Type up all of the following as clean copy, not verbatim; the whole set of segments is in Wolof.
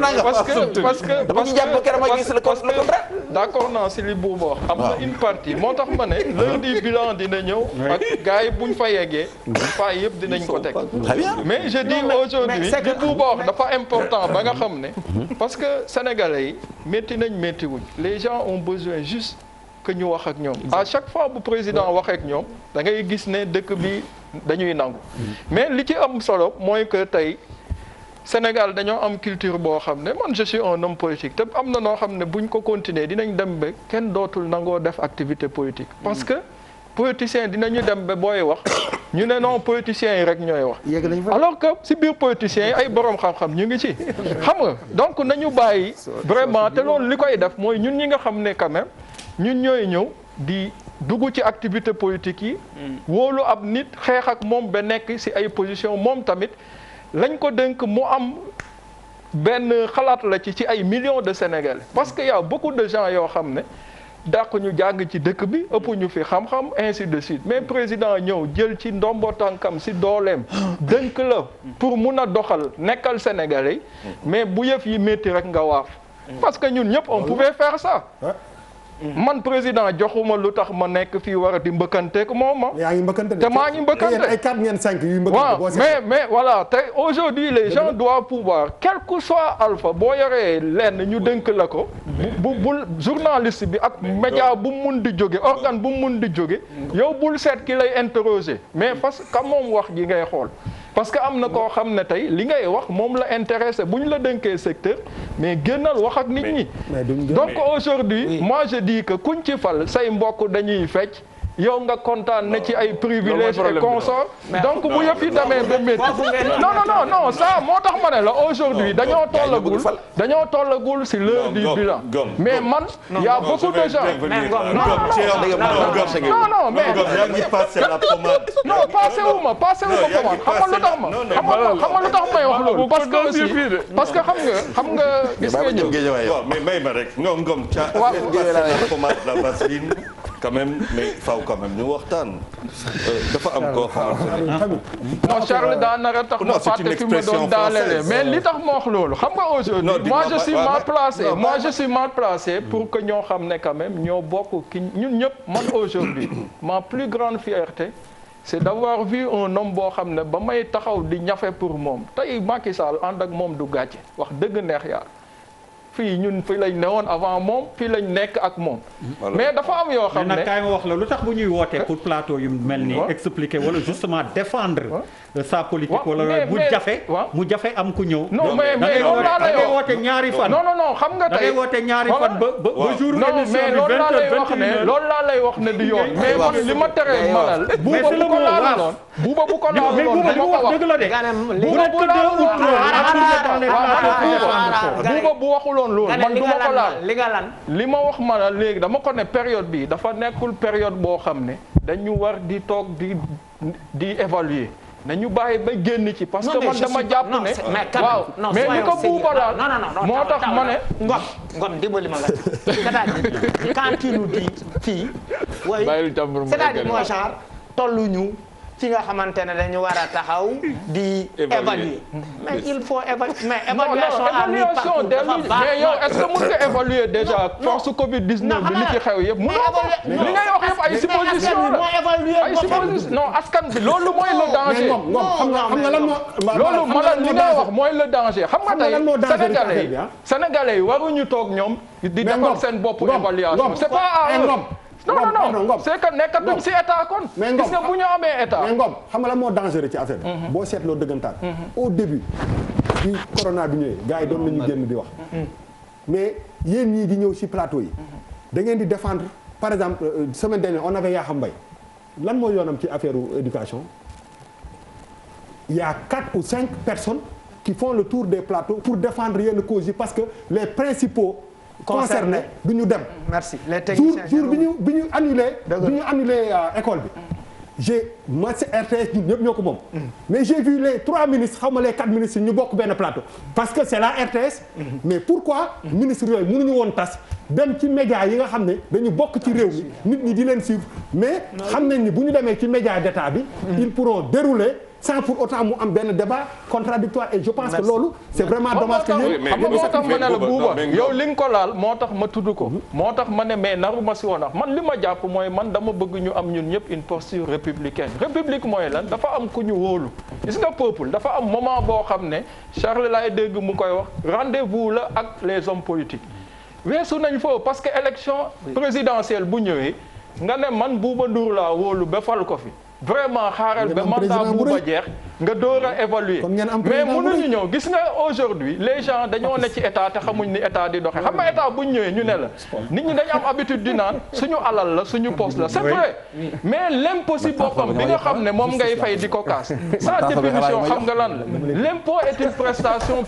parce que d'accord naa si li boobu wax am na une partie moo tax ma ne l'heure du bilan dina ñëw ak gars yi buñ fa yeggee fa yëpp dinañ ko teg mais je dis aujourd'hui li boobu wax dafa important ba nga xam ne parce que sénégalais yi métti nañ métti wuñ les gens ont besoin juste que ñu wax ak ñoom à chaque fois bu président wax ak ñoom da ngay gis ne dëkk bi dañuy nangu mais li ci am solo mooy que tey Sénégal dañoo am culture boo xam ne man je suis un homme politique te am na noo xam ne buñ ko continuer dinañ dem ba kenn dootul nangoo def activité politique parce que politiciens dinañu dem ba booy wax ñu ne non politiciens yi rek ñooy wax alors que si biir politiciens yi ay borom xam-xam ñu ngi ci xam nga donc nañu bàyyi vraiment te loolu li koy def mooy ñun ñi nga xam ne quand même ñun ñooy ñëw di dugg ci activité politique yi wóolu ab nit xeex ak moom ba nekk si ay position moom tamit lañ ko dénk mu am benn xalaat la ci ay millions de Sénégalais parce que y a beaucoup de gens yoo xam ne dàq ñu jàng ci dëkk bi ëpp ñu fi xam-xam ainsi de suite mais président ñëw jël ci ndombo tànkam si dooleem dénk la pour mun a doxal nekkal Sénégalais mais bu yëf yi métti rek nga waaf parce que ñun ñëpp on pouvait faire ça man président joxuma lu tax ma nekk fii war a di mbëkkanteeg moom yaa ngi mbëkkante te maa ngi mbëkkante ay 4 ngeen 5 yu mbëkkante waaw mais voilà te aujourd'hui les gens doivent pouvoir quel que soit alpha boo yoree lenn ñu dénk la ko bul journaliste bi ak média bu mun di jóge organe bu mun di jóge yow bul seet ki lay interroger mais parce que moom wax ji ngay xool parce que am na koo xam ne tey li ngay wax moom la intéressé bu ñu la dénkee secteur mais génnal wax ak nit ñi donc aujourd'hui moi je dis que kuñ ci fal say mbokk dañuy fecc yow nga kontaan ne ci ay privilèges et consorts donc bu yëpp yi demee ba métti non ça moo tax ma ne la aujourd'hui dañoo tollagul si l'heure du bilan mais man y a beaucoup de gens non mais non passé wu ma pomade xam nga lu tax may wax loolu parce que xam nga gis nga ñëw mais may ma rek ngom ca pomade la vaseline quand même mais faaw quand même ñu waxtaan dafa am koo xamante non Charles daa nara tax ma fàtte fi ma doon daanele mais li tax ma wax loolu xam nga aujourd'hui moi je suis mal placé pour que ñoo xam ne quand même ñoo bokk ki ñun ñëpp man aujourd'hui ma plus grande fierté c'est d'avoir vu un homme boo xam ne ba may taxaw di ñafe pour moom tey Macky Sall ànd ak moom du gàcce wax dëgg neex yaa fii ñun fii lañ newoon avant moom fii lañ nekk ak moom. mais dafa am yoo xam ne nag kaay ma wax la lu tax bu ñuy wootee pour plateau yu mel ni expliquer wala justement défendre sa politique wala mu jafe am ku ñëw. non mais loolu laa lay wax woote ñaari fan. non xam nga tey da ngay woote ñaari fan ba jour émission bi 20h loolu laa lay wax ne du yoon. mais man li ma teree manal buuba bu ko laaloon buuba bu ko laaloon dama ko wax dëgg la de. buuba bu waxuloon loolu man du ma ko laal li ma wax ma la léegi dama ko ne période bi dafa nekkul période boo xam ne dañu war di toog di évaluer nañu bàyyi ba génn ci parce que man dama jàpp ne waaw mais li ko buuba laal moo tax ma ne ngom dimbali ma nga c'est-à-dire quand tu nous dis fii way c'est-à-dire moi genre tolluñu ci nga xamante ne dañu war a taxaw di évaluer mais il faut évaluer mais évaluation mais yow est-ce que mën nga évaluer déjà force Covid 19 bi li ci xew yëpp mënoo ko li ngay wax yëpp ay supposition la ay supposition non askan bi loolu mooy le danger xam nga lan moo loolu ma li ngay wax mooy le danger xam nga tey sénégalais yi waruñu toog ñoom di defal seen bopp évaluation c'est pas à eux non c'est que nekkatuñ si état kon. mais Ngom gis nga bu ñu amee état. mais Ngom xam nga lan moo dangereux ci affaire bi. boo seetloo dëggantaan. au début bi corona bi ñëwee gars yi doon nañu génn di wax. mais yéen ñii di ñëw si plateau yi. da ngeen di défendre par exemple semaine dernière on avait Yakham Mbaye lan moo yoonam ci affaire éducation il y a 4 ou 5 personnes qui font le tour des plateaux pour défendre yenn causes yi parce que les principaux. concerné du ñu dem. merci les techniciens jour bi ñu annulé école bi. j'ai ma RTS ñun ñëpp ñoo ko moom. mais j'ai vu les 3 ministres xaw ma les 4 ministres ñu bokk benn plateau. parce que c'est la RTS. mais pourquoi ministres yooyu mënuñu woon tas dem ci médias yi nga xam ne dañu bokk ci réew mi nit ñi di leen suivre mais xam nañ ni bu ñu demee ci média d'état bi. ils pourront dérouler sans pour autant mu am benn débat contradictoire et je pense que loolu c'est vraiment dommage que yéen xam nga moo tax ma ne la buuba yow li nga ko laal moo tax ma tudd ko moo tax ma ne mais naru ma si woon wax man li ma jàpp mooy man dama bëgg ñu am ñun ñëpp une posture républicaine république mooy lan dafa am ku ñu wóolu gis nga peuple dafa am moment boo xam ne Charles laay dégg mu koy wax rendez-vous la ak les hommes politiques weesu nañ foofu parce que élection présidentielle bu ñëwee nga ne man Bouba Ndour laa wóolu ba fal ko fi vraiment xaaral ba mandat Bouba jeex nga door a évaluer mais mënuñu ñëw gis nga aujourd'hui les gens dañoo ne ci état te xamuñ ni état di doxee xam nga état buñ ñëwee ñu ne la nit ñi dañu am habitude di naan suñu alal la suñu poste la c'est vrai mais l'impôt si boppam bi nga xam ne moom ngay fay di ko kaas sa définition xam nga lan la l'impôt est une prestation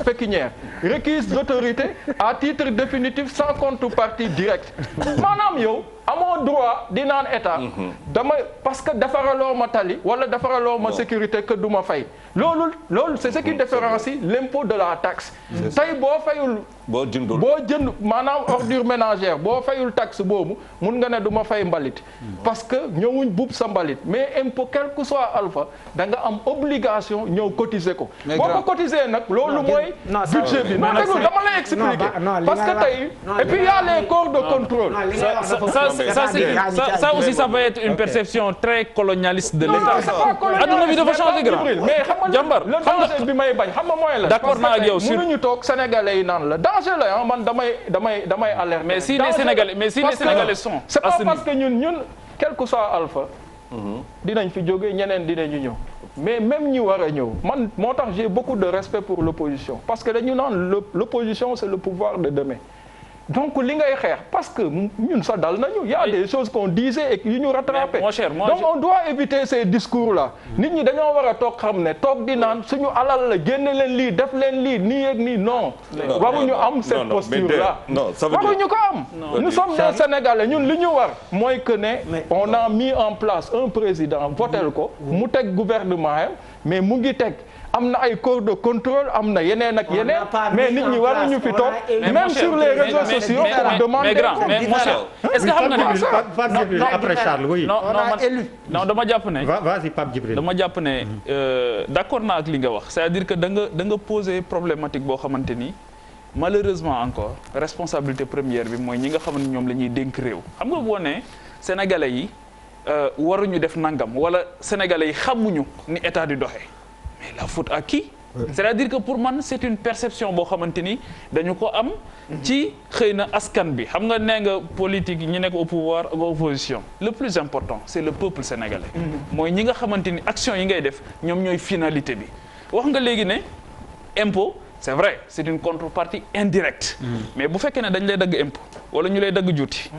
pécuniaire requise d'autorité à titre définitif sans contrepartie directe maanaam yow amoo droit di naan état dama parce que defaraloo ma tali wala defaraloo ma sécurité que du ma fay loolu c'est ce qui différencie l'impôt de la taxe tey boo fayul boo jënd maanaam ordure ménagère boo fayul taxe boobu mun nga ne du ma fay mbalit parce que ñëwuñ buub sa mbalit mais impôt quel que soit alpha da nga am obligation ñëw cotiser ko boo ko cotiser nag loolu mooy budget bi non déglu dama lay expliquer parce que tey et puis il y a les corps de contrôle ça aussi ça peut être une perception très colonialiste de l'État adduna bi dafa changer grand mais xam nga le danger bi may bañ xam nga mooy la d'accord naa ak yow sur mënuñu toog sénégalais yi naan la danger la ah man damay alerte mais si les sénégalais sont c'est pas parce que ñun quel que soit alpha dinañ fi jógee ñeneen dinañu ñëw mais même ñi war a ñëw man moo tax j'ai beaucoup de respect pour l'opposition parce que dañu naan l'opposition c'est le pouvoir de demain donc li ngay xeex parce que ñun sax dal nañu y a des choses qu'on disait et yu ñu rattrapé donc on doit éviter ces discours là nit ñi dañoo war a toog xam ne toog di naan suñu alal la génne leen lii def leen lii nii ak nii non waruñu am cette posture là waruñu ko am nous sommes des Sénégalais ñun li ñu war mooy que ne on a mis en place un président votel ko mu teg gouvernement yam mais mu ngi teg am na ay corps de contrôle am na yeneen ak yeneen mais nit ñi waruñu fi toog même sur les réseaux sociaux pour demander mais mon cher est-ce que xam nga ne après Charles oui non dama jàpp ne vas-y Pape Djibril dama jàpp ne d'accord naa ak li nga wax c'est-à-dire que da nga poser problématique boo xamante ni malheureusement encore responsabilité première bi mooy ñi nga xam ne ñoom la ñuy dénk réew xam nga boo ne sénégalais yi waruñu def nangam wala sénégalais yi xamuñu ni état di doxee mais la faute à qui c'est-à-dire que pour man c'est une perception boo xamante ni dañu ko am ci xëy na askan bi xam nga nee nga politique ñi nekk au pouvoir ak opposition le plus important c'est le peuple sénégalais mooy ñi nga xamante ni action yi ngay def ñoom ñooy finalité bi wax nga léegi ne impôt c'est vrai c'est une contrepartie indirecte mais bu fekkee ne dañ lay dagg impôt wala ñu lay dagg juuti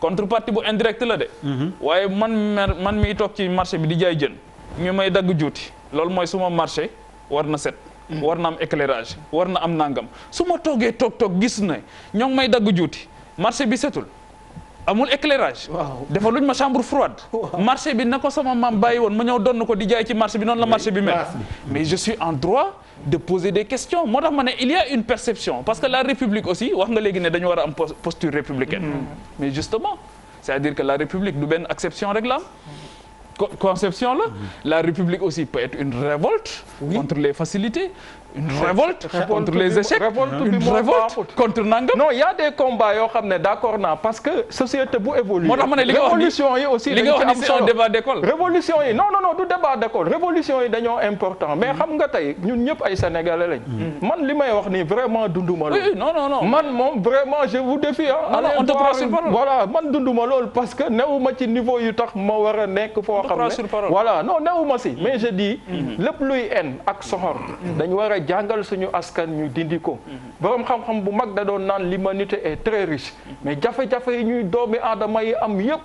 contrepartie bu indirecte la de waaye man miy toog ci marché bi di jaay jën ñu may dagg juuti loolu mooy suma marché war na set war na am éclairage war na am nangam su ma toogee toog gis ne ñoo ngi may dagg juuti marché bi setul amul éclairage dafa luñ ma chambre froide marché bi na ko sama maam bàyyi woon ma ñëw donn ko di jaay ci marché bi noonu la marché bi mel mais je suis en droit de poser des questions moo tax ma ne il y a une perception parce que la République aussi wax nga léegi ne dañu war a am posture républicaine mais justement c'est-à-dire que la République du benn acception rek la am conception là la République aussi peut être une révolte contre les facilités une révolte contre les échecs une révolte contre nangam non il y a des combats yoo xam ne d'accord naa parce que société bu évolue moo tax ma ne li nga wax révolution yi aussi li nga wax ni c'est un débat d'école révolution yi non du débat d'école révolution yi dañoo important mais xam nga tey ñun ñëpp ay sénégalais lañ man li may wax nii vraiment dunduma loolu non man moom vraiment je vous défie non on te croit sur parole voilà man dunduma loolu parce que newuma ci niveau yu tax ma war a nekk foo xam ne voilà non newuma si mais je dis lépp luy en ak soxor dañ war a jàngal suñu askan ñu dindi ko borom xam-xam bu mag da doon naan l'humanité est très riche mais jafe-jafe yi ñuy doomi aadama yi am yépp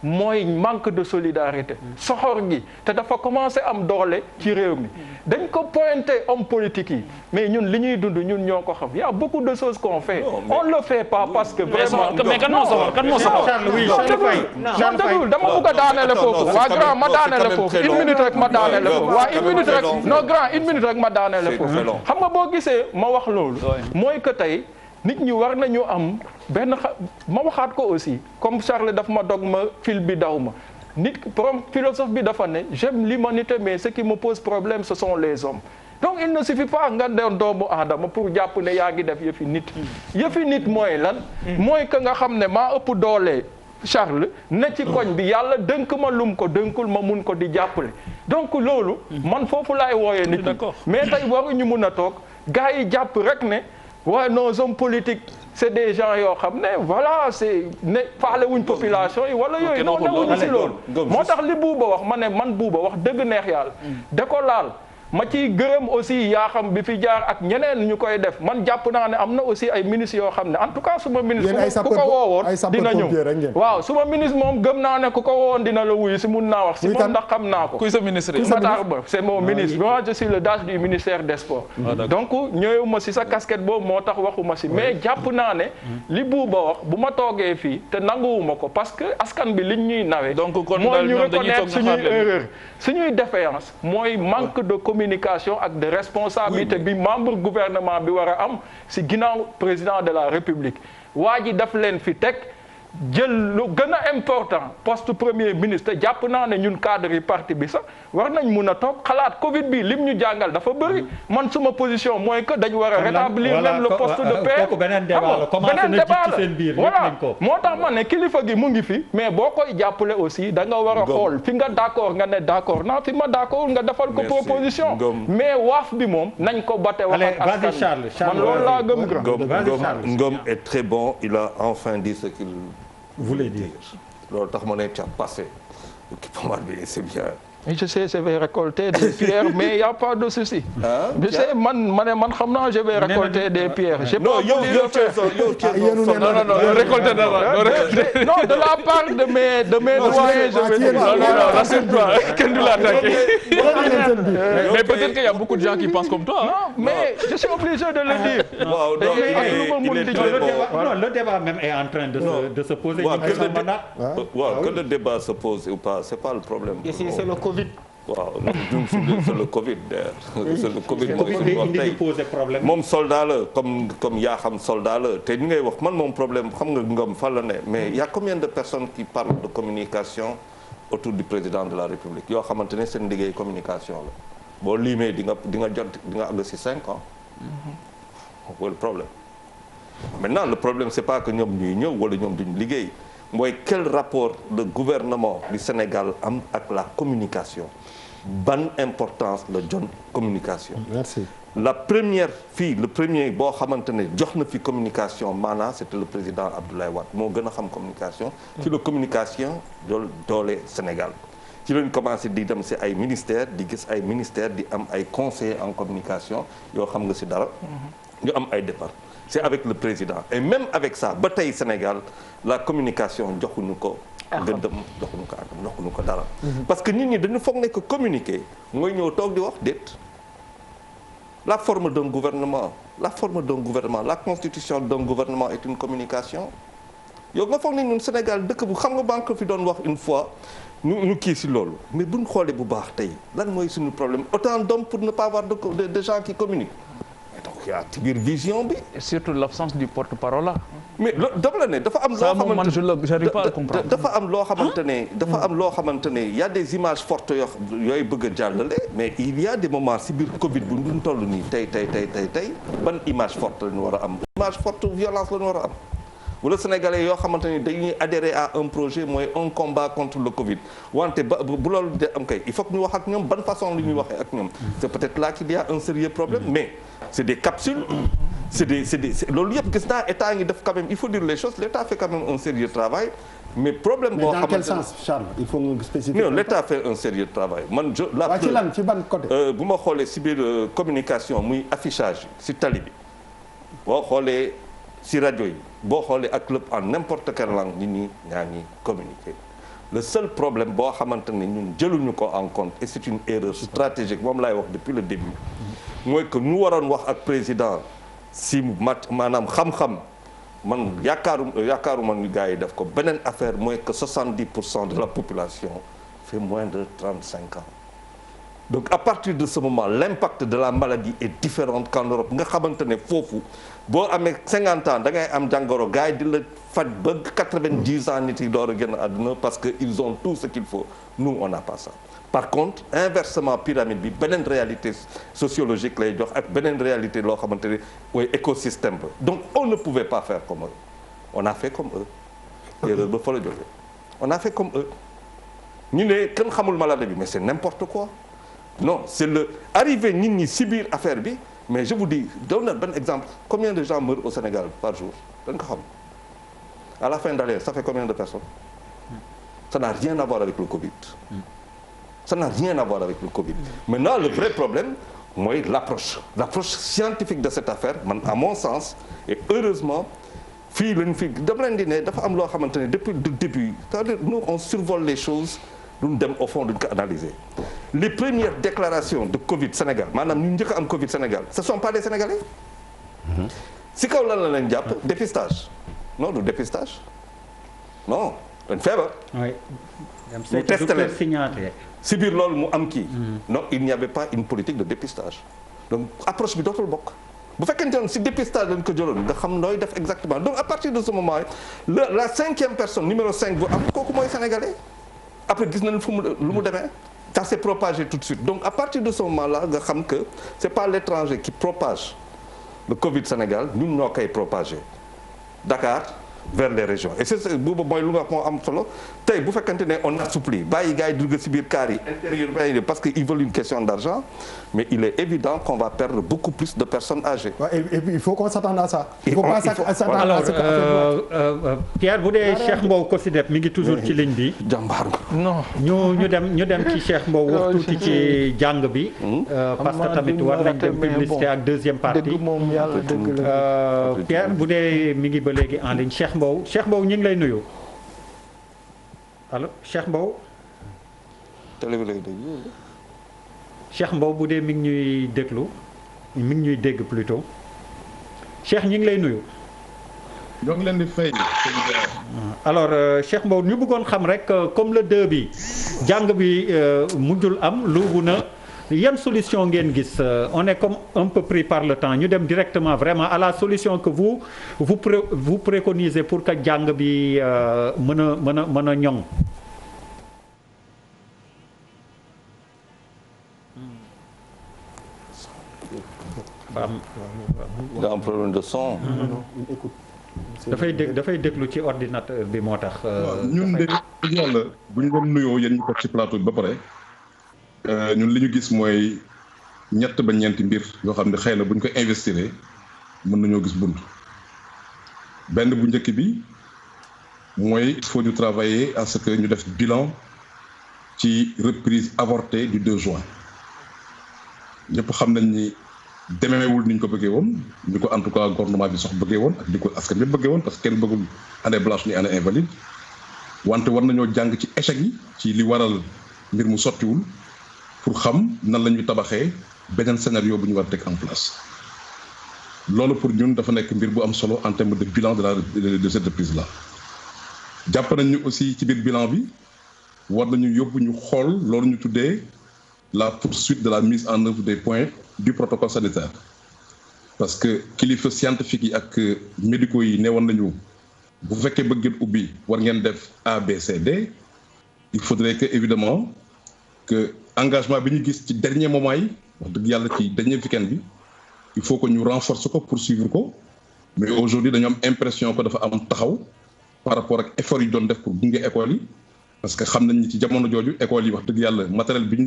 mooy manque de solidarité soxor gi te dafa commencé am doole ci réew mi dañ ko pointé homme politique yi mais ñun li ñuy dund ñun ñoo ko xam y a beaucoup de choses qu'on fait on le fait pas parce que vraiment mais kan moo soxor man déglu dama bëgg a daanele foofu waa grand ma daanele foofu une minute rek ma daanele foofu waa une minute rek non grand une minute rek ma daanele foofu xam nga boo gisee ma wax loolu mooy que tey nit ñi war nañu am benn ma waxaat ko aussi comme Charles daf ma dog ma fil bi daw ma nit philosophe bi dafa ne j'aime l'humanité mais ce qui me pose problème ce sont les hommes. donc il ne suffit pas nga doon doomu aadama pour jàpp ne yaa ngi def yëfi nit mooy lan. mooy que nga xam ne maa ëpp doole Charles ne ci koñ bi yàlla dënk ma lum ko dënkul ma mun ko di jàppale donc loolu. man foofu laay wooyee nit ñi mais tey waruñu mun a toog gars yi jàpp rek ne waaye nos hommes politiques c'est des gens yoo xam ne voilà c'est ne faale wuñ population yi wala yooyu non newuñu si loolu moo tax li Bouba wax ma ne man Bouba wax dëgg neex yàlla da ko laal ma ciy gërëm aussi yaa xam bi fi jaar ak ñeneen ñu koy def man jàpp naa ne am na aussi ay ministres yoo xam ne en tout cas suma ministre ku ko woowoon dina ñëw waaw suma ministre moom gëm naa ne ku ko woowoon dina la wuyu si mun naa wax si moom ndax xam naa ko kuy sa ministre Matar Ba c'est mon ministre moi je suis le DAGE du ministère des sports donc ñëwuma si sa casquette boobu moo tax waxuma si mais jàpp naa ne li Bouba wax bu ma toogee fii te nanguwuma ko parce que askan bi liñ ñuy nawee mooy ñu reconnaître suñuy erreur suñuy défaillance mooy manque de communication ak de responsabilité bi membre gouvernement bi war a am si ginnaaw président de la république waa ji daf leen fi teg jël lu gën a important poste premier ministre jàpp naa ne ñun cadre yi parti bi sax war nañ mun a toog xalaat Covid bi lim ñu jàngal dafa bëri man suma position mooy que dañ war a rétablir même le poste de paix beneen débat la voilà moo tax ma ne kilifa gi mu ngi fi mais boo koy jàppale aussi da nga war a xool fi nga d'accord nga ne d'accord naa fi ma d'accord nga defal ko proposition mais waaf bi moom nañ ko bate wax ak askan man loolu laa gëm grand Ngom est très bon il a enfin dit ce qu'il voulait dire loolu tax ma ne ca passé équipement bi c'est bien. je sais je vais récolter des pierres mais y a pas de souci. je sais man xam naa je vais récolter des pierres. non yow non récolter dara non de la part de mes doyens je vais non rassure-toi kenn du l'attaquer mais peut-être qu'il y a beaucoup de gens qui pensent comme toi. non mais je suis obligé de le dire. waaw le débat même est en train de se poser. waaw que le débat se pose ou pas c'est pas le problème. Ici c'est le Covid. waaw c'est le Covid c'est le Covid mooy suñu wax tey poser problème. moom soldat la comme yaa xam soldat la te ñu ngay wax man moom problème xam nga Ngom fan la ne mais il y a combien de personnes qui parlent de communication autour du président de la République yoo xamante ne seen liggéey communication la boo limee di nga àgg si 5 ans. le problème maintenant le problème c'est pas que ñoom ñuy ñëw wala ñoom duñ liggéey mooy quel rapport le gouvernement du Sénégal am ak la communication ban importance la jox communication. Merci. la première fii le premier boo xamante ne jox na fi communication maanaam c'était le président Abdoulaye Wade moo gën a xam communication. ci la communication doole Sénégal. ci lañ commencé di dem si ay ministères di gis ay ministères di am ay conseillers en communication yoo xam nga si dara. ñu am ay départ. c'est avec le président et même avec ça ba tey Sénégal la communication joxuñu ko gëddëm joxuñu ko dara parce que nit ñi dañu foog ne que communiquer mooy ñëw toog di wax déet la forme d'un gouvernement la constitution d'un gouvernement est une communication yow nga foog ne ñun Sénégal dëkk bu xam nga banque fi doon wax une fois ñu kii si loolu mais buñ xoolee bu baax tey lan mooy suñu problème autant d'hommes pour ne pas avoir de gens qui communiquent donc yaa ci biir vision bi. et surtout l'absence du porte-parole là. mais dafa la ne dafa am. loo xamante j'arrive pas à comprendre. dafa am loo xamante ne y a des images fortes yooyu bëgg a jàllale mais il y a des moments si biir Covid bu ñu toll nii tey ban image forte la ñu war a am. image forte violence la ñu war a am. wala sénégalais yoo xamante ni dañuy adhérer à un projet mooy un combat contre le Covid wante bu loolu de am kay il faut que ñu wax ak ñoom ban façon li ñuy waxee ak ñoom c'est peut-être là qu'il y a un sérieux problème mais c'est des capsules c'est des loolu yëpp gis naa état ngi def quand même il faut dire les choses l'état fait quand même un sérieux travail mais problème boo xamante mais dans quel sens Charles il faut nga spécifier. non l'état fait un sérieux travail man ci ban côté. bu ma xoolee si biir communication muy affichage si tali bi boo xoolee si rajo yi boo xoolee ak lépp en n'importe quelle langue nit ñi ñaa ngi communiquer le seul problème boo xamante ne ñun jëluñu ko en compte et c'est une erreur stratégique moom laay wax depuis le début mooy que ñu waroon wax ak président si maanaam xam-xam man yaakaaruma ñu gars yi def ko beneen affaire mooy que 70% de la population fait moins de 35 ans donc à partir de ce moment l'impact de la maladie est différent qu'en Europe nga xamante ne foofu boo amee 50 ans da ngay am jàngoro gars yi di la faj ba 90 ans nit yi door a génn àdduna parce que ils ont tout ce qu'il faut nous on n'a pas ça. Par contre inversement pyramide bi beneen réalité sociologique lay jox ak beneen réalité loo xamante ne mooy écosystème ba donc on ne pouvait pas faire comme eux on a fait comme eux erreur ba fa la jógee on a fait comme eux ñu ne kenn xamul maladie bi mais c'est n'importe quoi non c'est le arrivé nit ñi si biir affaire bi mais je vous dis donne na benn exemple combien de gens meurent au Sénégal par jour dañ ko xam à la fin d'année ça fait combien de personnes ça n'a rien à voir avec le Covid ça n'a rien à voir avec le Covid maintenant le vrai problème mooy l'approche scientifique de cette affaire man à mon sens et heureusement fii lañ fi dama leen di ne dafa am loo xamante ne depuis le début c'est-à-dire nous on survole les choses duñ dem au fond duñ ko analyser les premières déclarations de Covid Sénégal maanaam ñu njëkk a am Covid Sénégal ce sont pas des Sénégalais si kaw lan la leen jàpp dépistage non du dépistage non dañ feebar ñu testé leen si biir loolu mu am kii non il n'y avait pas une politique de dépistage donc approche bi dootul bokk bu fekkente ne si dépistage lañ ko jëloon nga xam nooy def exactement donc à partir de ce moment la 5e personne numéro 5 bu am kooku mooy sénégalais après gis nañ fu mu lu mu demee ça s'est propagé tout de suite donc à partir de ce moment là nga xam que c'est pas l'étranger qui propage le Covid Sénégal ñun ñoo koy propagé Dakar vers les régions et c'est boobu mooy lu nga wax moo am solo tey bu fekkente ne on assouplit bàyyi gars yi dugg ci biir car yi intérieur parce que ils veulent une question d'argent mais il est évident qu'on va perdre beaucoup plus de personnes âgées. Ouais, et puis il faut qu'on s'attende à ça. Il faut pas s'attendre à ce que Pierre bu dee Cheikh Mbow Kosidep mi ngi toujours ci ligne bi. jàmbaar non ñu dem ci Cheikh Mbow wax tuuti ci jàng bi. parce que tamit war nañ dem publicité ak deuxième partie. dëgg moom yàlla dëgg la. Pierre bu dee mi ngi ba léegi en ligne Cheikh Mbow ñu ngi lay nuyu. allo Cheikh Mbow. Cheikh Mbow bu dee mi ngi ñuy déglu mi ngi ñuy dégg plutôt Cheikh ñu ngi lay nuyu. ñoo ngi leen di fay. alors Cheikh Mbow ñu bëggoon xam rek comme le 2 bi jàng bi mujjul am luubu na yan solution ngeen gis on est comme un peu pris par le temps ñu dem directement vraiment à la solution que vous préconisez pour que jàng bi mën a ñoŋ. Il a un problème de son. dafay déglu ci ordinateur bi moo tax. ñun de yàlla bu ñu doon nuyoo yéen ñu ko ci plateau bi ba pare ñun li ñu gis mooy ñett ba ñeenti mbir yoo xam ne xëy na bu ñu ko investir mën nañoo gis bunt. benn bu njëkk bi mooy il faut ñu travailler à ce que ñu def bilan ci reprise avortée du 2 juin ñëpp xam nañ ni. demeewul ni ñu ko bëggee woon ni ko en tout cas gouvernement bi sax bëggee woon ak di ko askan bi bëggee woon parce que kenn bëggul année blanche ni année invalide wante war nañoo jàng ci échec yi ci li waral mbir mu sottiwul pour xam nan la ñuy tabaxee beneen scénario bu ñu war a teg en place loolu pour ñun dafa nekk mbir bu am solo en termes de bilan de cette reprise là jàpp nañ ñu aussi ci biir bilan bi war nañu yóbbu ñu xool loolu ñu tuddee la poursuite de la mise en œuvre des points du protocole sanitaire parce que kilifa scientifique yi ak médicaux yi ne woon nañu bu fekkee bëgg ngeen ubbi war ngeen def A B C D il faudrait que évidemment que engagement bi ñu gis ci dernier moment yi wax dëgg yàlla ci dernier week-end bi il faut que ñu renforcer ko poursuivre ko mais aujourd'hui dañu am impression que dafa am taxaw par rapport ak effort yi doon def pour gunge école yi parce que xam nañ ni ci jamono jooju école yi wax dëgg yàlla matériel bi ñu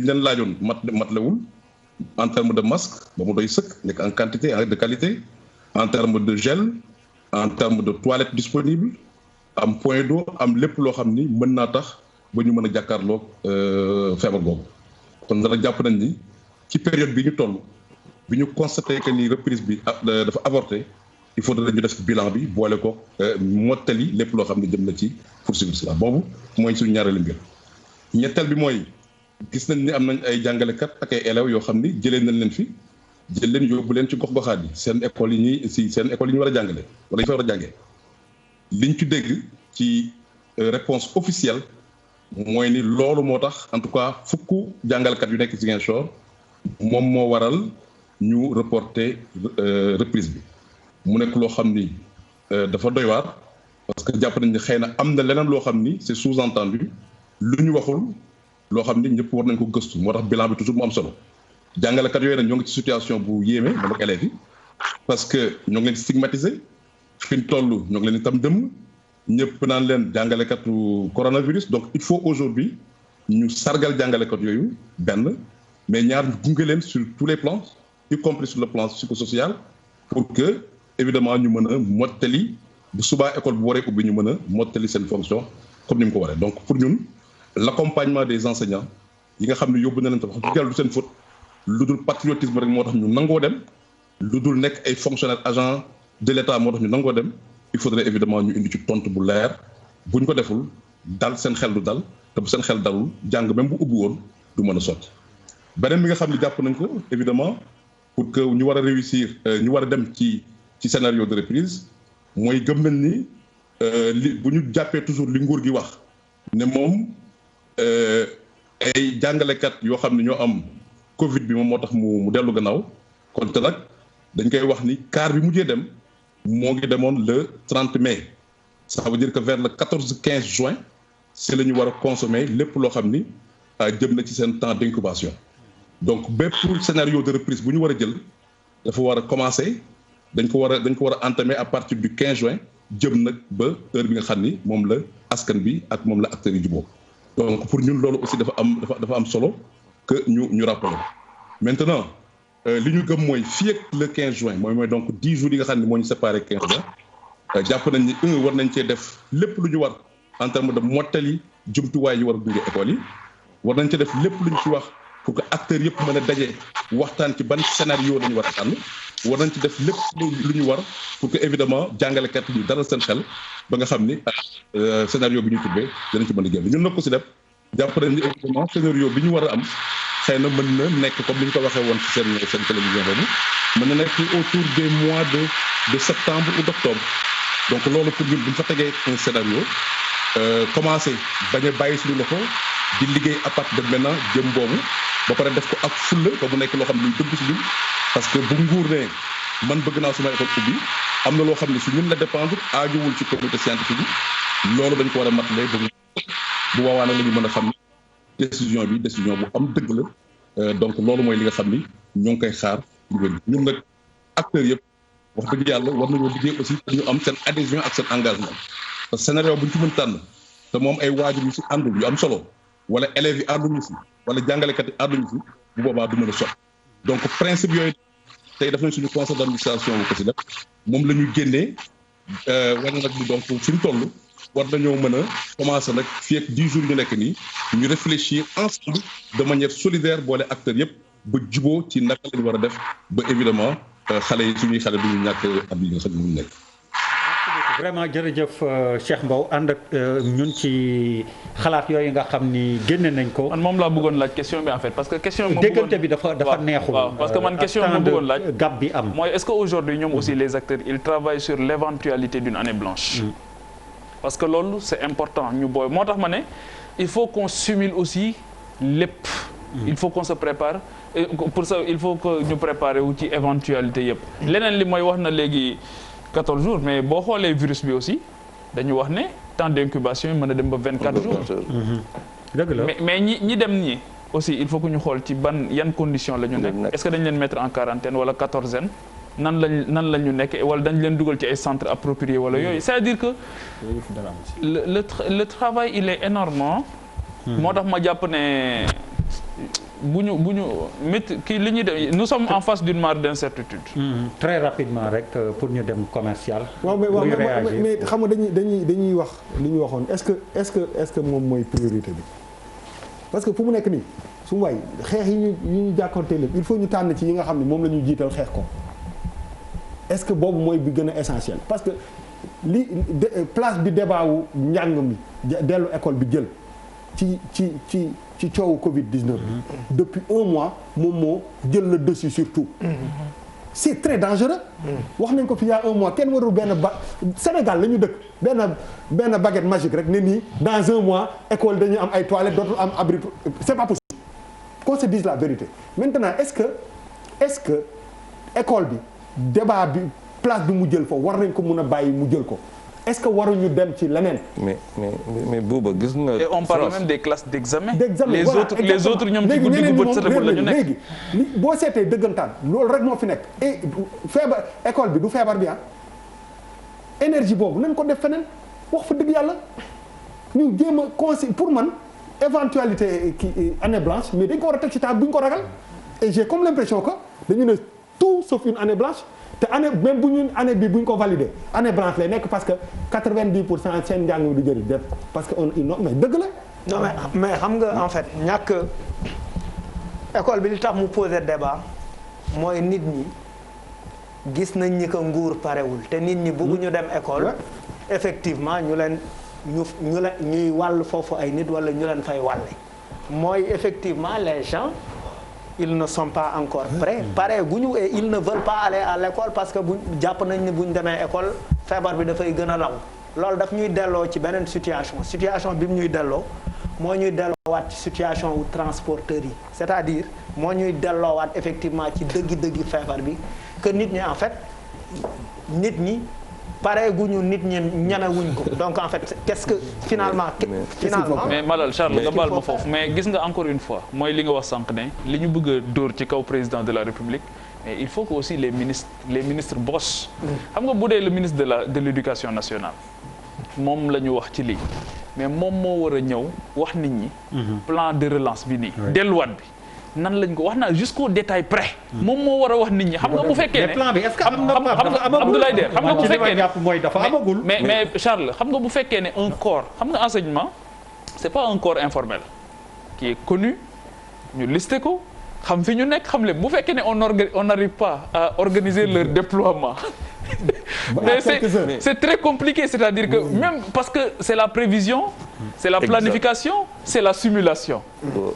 leen laajoon matlewul en termes de masque ba mu doy sëkk nekk en quantité et de qualité en termes de gel en termes de toilettes disponibles am point d'eau am lépp loo xam ni mën naa tax ba ñu mën a jàkkaarloog feebar boobu kon dara jàpp nañ ni ci période bi ñu toll bi ñu constaté que ni reprise bi dafa avorté il faudrait ñu def bilan bi boole ko mottali lépp loo xam ne jëm na ci poursuivre cela boobu mooy suñu ñaareelu mbir ñetteel bi mooy gis nañ ni am nañ ay jàngalekat ak ay élèves yoo xam ni jëlee nañ leen fi jël leen yóbbu leen ci gox-goxaat yi seen école yi ñu war a jàngale wala ñu fa war a jàngee liñ ci dégg ci réponse officielle mooy ni loolu moo tax en tout cas fukk jàngalekat yu nekk Ziguinchor moom moo waral ñu reporter reprise bi mu nekk loo xam ni dafa doy waar parce que jàpp nañ ni xëy na am na leneen loo xam ni c'est sous-entendu lu ñu waxul loo xam ni ñëpp war nañ ko gëstu moo tax bilan bi toujours mu am solo jàngalekat yooyu nag ñoo ngi ci situation bu yéeme moom ak élèves yi parce que ñoo ngi leen stigmatisé fi ñu toll ñoo ngi leen itam dëmm ñëpp naan leen jàngalekatu coronavirus donc il faut aujourd'hui ñu sargal jàngalekat yooyu benn mais ñaar ñu gunge leen sur tous les plans y compris sur le plan psychosocial pour que évidemment ñu mën a mottali bu subaa école bu waree ubbi ñu mën a mottali seen fonction comme ni mu ko waree donc pour ñun l'accompagnement des enseignants yi nga xam ne yóbbu na leen tam wax dëgg yàlla du seen faute lu dul patriotisme rek moo tax ñu nangoo dem lu dul nekk ay fonctionnaires agents de l'État moo tax ñu nangoo dem il faudrait évidemment ñu indi ci tontu bu leer bu ñu ko deful dal seen xel du dal te bu seen xel dalul jàng même bu ubbi woon du mën a sotti beneen bi nga xam ne jàpp nañ ko évidemment pour que ñu war a réussir ñu war a dem ci scénario de reprise mooy gëm nañ ni li bu ñu jàppee toujours li nguur gi wax ne moom ay jàngalekat yoo xam ne ñoo am Covid bi moom moo tax mu dellu gannaaw kon te nag dañ koy wax ni car bi mujjee dem moo ngi demoon le 30 mai ça veut dire que vers le 14-15 juin c'est la ñu war a consommer lépp loo xam ni jëm na ci seen temps d'incubation donc bépp scénario de reprise bu ñu war a jël dafa war a commencer dañ ko war a entamer à partir du 15 juin jëm nag ba heure bi nga xam ni moom la askan bi ak moom la acteurs yi jubóo donc pour ñun loolu aussi dafa am solo que ñu rappeler maintenant li ñu gëm mooy fii ak le 15 juin mooy donc 10 jours yi nga xam ne moo ñu séparé 15 juin jàpp nañ ni war nañ cee def lépp lu ñu war en terme de mottali jumtuwaay yi war a gunge école yi war nañ cee def lépp lu ñu ci wax pour que acteurs yëpp mën a daje waxtaan ci ban scénario la ñu war a tànn war nañ ci def lépp lu ñu war pour que évidemment jàngalekat yi dalal seen xel ba nga xam ni scénario bi ñu tuddee danañ ci mën a génn ñun nag ko si def jàpp nañ ni évidemment scénario bi ñu war a am xëy na mën na nekk comme ni ñu ko waxee woon ci seen télévision boobu mën na nekk autour des mois de septembre ou d'octobre donc loolu pour ñun bu ñu fa tegee un scénario commencé bañ a bàyyi suñu loxo di liggéey à partir de maintenant jëm boobu ba pare def ko ak fulla ba mu nekk loo xam ne luy dëgg si ñun parce que bu nguur ne man bëgg naa suma école ubbi am na loo xam ne si ñun la dépendre aajuwul ci comité scientifique bi loolu dañ ko war a matale ba bu waawaa nag la ñu mën a xam ne décision bu am dëgg la donc loolu mooy li nga xam ni ñoo ngi koy xaar ñun nag acteurs yëpp wax dëgg yàlla war nañoo liggéey aussi ñu am seen adhésion ak seen engagement parce que scénario bu ñu ci mën tànn te moom ay waajur yu si àndul yu am solo wala élèves yi ànduñu si wala jàngalekat yi ànduñu si bu boobaa du mën a sot donc principe yooyu tey def nañ suñu conseil d'administration bu ko si def moom la ñu génnee war na nag ni donc fi ñu toll war nañoo mën a commencer nag fii ak 10 jours ñu nekk nii ñu réfléchir ensemble de manière solidaire boole acteurs yëpp ba juboo ci naka lañu war a def ba évidemment xale yi suñuy xale du ñu ñàkk ab yi nga xam ne mu nekk. vraiment jërëjëf Cheikh Mbow ànd ak ñun ci xalaat yooyu nga xam ni génne nañ ko. man moom laa bëggoon laaj question bi en fait parce que question bi déggante bi dafa neexul. waaw parce que man question bi ma bëggoon laaj gap bi am. mooy est-ce que aujourd'hui ñoom aussi les acteurs ils travaillent sur l'éventualité d'une année blanche. parce que loolu c'est important ñu booy moo tax ma ne il faut qu'on simule aussi lépp. il faut qu'on se prépare et pour ça il faut que ñu préparer wu ci éventualité yëpp. leneen li mooy wax na léegi 14 jours mais boo xoolee virus bi aussi dañu wax ne temps d'incubation yi mën a dem ba 24 jours. dëgg la mais ñi dem ñi aussi il faut que ñu xool ci yan conditions la ñu nekk. est-ce que dañ leen mettre en quarantaine wala quatorzaine nan lañ ñu nekk wala dañ leen dugal ci ay centres appropriés wala yooyu c'est-à-dire que le travail il est énorme. moo tax ma jàpp ne bu ñu métti kii li ñuy def nous sommes en face d'une mare d'incertitude. Très rapidement rek pour ñu dem commercial. waaw mais xam nga dañuy wax li ñu waxoon est-ce que moom mooy priorité bi parce que fu mu nekk nii su mu waay xeex yi ñu jàkkoonte lépp il faut ñu tànn ci yi nga xam ne moom la ñuy jiital xeex ko est-ce que boobu mooy bi gën a essentiel parce que place bi débat wu njàng mi dellu école bi jël ci coowu Covid 19. Depuis un mois moom moo jël le dessus surtout. c'est très dangereux. wax nañ ko fi il y a un mois kenn warul Sénégal la ñu dëkk benn baguette magique rek ne nii dans un mois école dañuy am ay toilettes dootul am abri c'est pas possible. qu'on se dise la vérité maintenant est-ce que école bi débat bi place bi mu jël foofu war nañ ko mun a bàyyi mu jël ko est-ce que waruñu dem ci leneen. mais Bouba gis nga. et on parle même des classes d'examen. les autres ñoom ci guddi gu bët sa la ñu nekk léegi boo seetee dëggantaan loolu rek moo fi nekk et feebar école bi du feebar bi énergie boobu nañ ko def feneen wax fa dëgg yàlla ñu jéem a conseil pour man éventualité kii année blanche mais dañ ko war a teg ci table bu ñu ko ragal et j'ai comme l'impression que dañu ne tout sauf une année blanche. te année même bu ñu année bi bu ñu ko validé année blanche lay nekk parce que 90% seen njàng mi du jëriñ def parce que mais dëgg la. non mais xam nga en fait ñàkk école bi li tax mu poser débat mooy nit ñi gis nañ ni que nguur parewul te nit ñi bëgguñu dem école. effectivement ñuy wàll foofu ay nit wala ñu leen fay wàlle mooy effectivement les gens. ils ne sont pas encore prêts pare guñu et ils ne veulent pas aller à l'école parce que bu jàpp nañ ni buñ demee école feebar bi dafay gën a law loolu daf ñuy delloo ci beneen situation bi mu ñuy delloo moo ñuy delloowaat ci situation wu transporteurs yi c'est-à-dire moo ñuy delloowaat effectivement ci dëggi feebar bi que nit ñi en fait nit ñi pare guñu nit ñi ñemewuñ ko donc en fait qu'est-ce que finalement mais Malal Charles nga baal ma foofu mais gis nga encore une fois mooy li nga wax sànq ne li ñu bëgg a dóor ci kaw président de la République mais il faut que aussi les ministres bossent xam nga bu dee le ministre de l'éducation nationale moom la ñu wax ci lii mais moom moo war a ñëw wax nit ñi plan de relance bi nii delluwaat bi nan lañ ko wax naa jusqu'au détail près. moom moo war a wax nit ñi xam nga bu fekkee ne plan bi est-ce que am na Abdoulaye Der xam nga bu fekkee ne mooy dafa amagul. mais Charles xam nga bu fekkee ne un corps xam nga enseignement c'est pas un corps informel qui est connu ñu listé ko xam fi ñu nekk xam lépp bu fekkee ne on n'arrive pas à organiser leur déploiement. mais c'est très compliqué c'est-à-dire que même parce que c'est la prévision c'est la planification c'est la simulation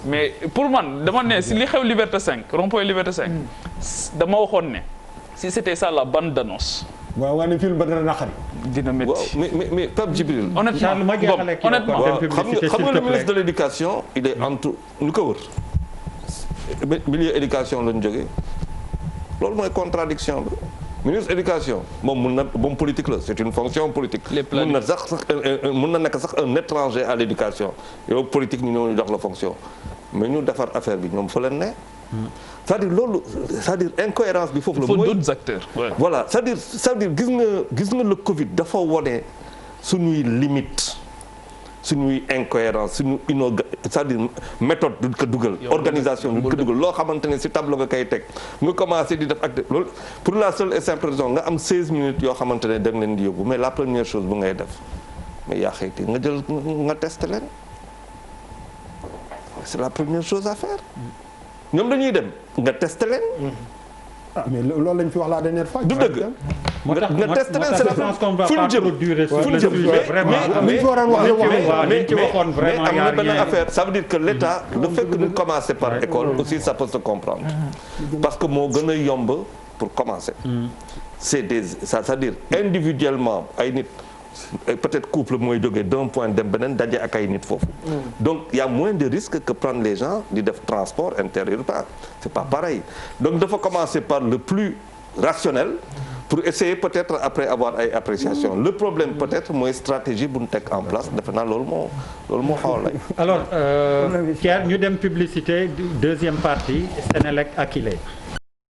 mais pour man dama ne si li xew Liberté 5 rond-point Liberté 5 dama waxoon ne si c'était ça la bande d'annonce waaw ne film ba dana naqari dina métti mais Pape Djibril honnêtement xam nga le ministre de l'éducation il est entre ñu ko wër milieu éducation lañu jógee loolu mooy contradiction bi ministre éducation moom politique la c'est une fonction politique mun na nekk sax un étranger à l'éducation yow politique ñu ñëw ñu jox la fonction mais ñu defar affaire bi ñoom fa leen ne c'est-à-dire incohérence bi foofu la mooy d'autres acteurs voilà c'est-à-dire gis nga le Covid dafa wone suñuy limite suñuy incohérence suñu c'est-à-dire méthode duñ ko dugal organisation duñ ko dugal loo xamante ne si tableau nga koy teg nga commencé di def acte loolu pour la seule et simple raison nga am 16 minutes yoo xamante ne da nga leen di yóbbu mais la première chose bu ngay def mais yaa xëyti nga jël nga tester leen c'est la première chose à faire ñoom dañuy dem nga tester leen mais loolu lañ fi wax la dernière fois. du dëgg nga testé leen c'est la fu ñu jëm mais am na benn affaire ça veut dire que l'État le fait que ñu commencer par école aussi ça peut se comprendre parce que moo gën a yomb pour commencer c'est-à-dire individuellement ay nit peut-être couple mooy jógee d'un point dem beneen daje ak ay nit foofu donc il y a moins de risques que prendre les gens di def transport interurbain c'est pas pareil donc dafa commencer par le plus rationnel pour essayer peut-être après avoir ay appréciation le problème peut-être mooy stratégie bu ñu teg en place defe naa loolu moo xaw a lay alors Pierre ñu dem publicité deuxième partie Sénélec Akilee